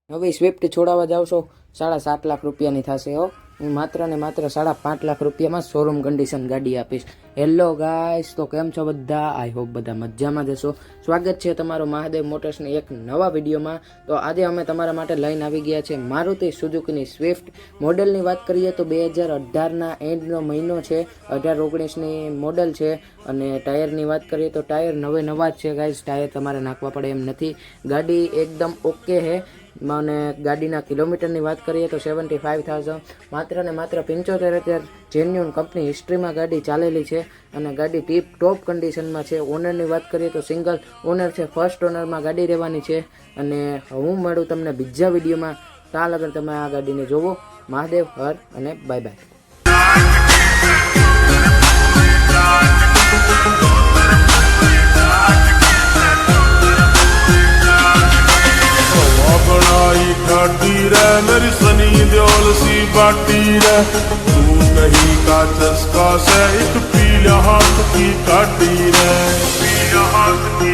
નવી સ્વિફ્ટ છોડાવવા જાવ છો 7.5 લાખ રૂપિયાની થશે હો। હું માત્ર ને માત્ર 5.5 લાખ રૂપિયામાં શોરૂમ કન્ડિશન ગાડી આપીશ। હેલો ગાઈસ, તો કેમ છો બધા? આઈ હોપ બધા મજામાં જશો। સ્વાગત છે તમારું મહાદેવ મોટર્સની એક નવા વિડીયોમાં। તો આજે અમે તમારા માટે લઈને આવી ગયા છે મારુતિ સુઝુકીની સ્વિફ્ટ। મોડલની વાત કરીએ તો 2018ના એન્ડનો મહિનો છે, 18-19ની મોડલ છે। અને ટાયરની વાત કરીએ તો ટાયર નવા જ છે ગાઈસ, ટાયર તમારે નાખવા પડે એમ નથી। ગાડી એકદમ ઓકે છે। અને ગાડીના કિલોમીટરની વાત કરીએ તો 75,000, માત્ર ને માત્ર 75,000 જેન્યુન કંપની હિસ્ટ્રીમાં ગાડી ચાલેલી છે। અને ગાડી ટીપ ટોપ કન્ડિશનમાં છે। ઓનરની વાત કરીએ તો સિંગલ ઓનર છે, ફર્સ્ટ ઓનરમાં ગાડી રહેવાની છે। અને હું મળું તમને બીજા વિડીયોમાં, ત્યાં લગન તમે આ ગાડીને જોવો। મહાદેવ હર અને બાય બાય। घाटी रे मेरी सनी देओल सी बाटी रे, तू नहीं का चस्का से एक पीला हाथ की काटी रे, पीला हाथ की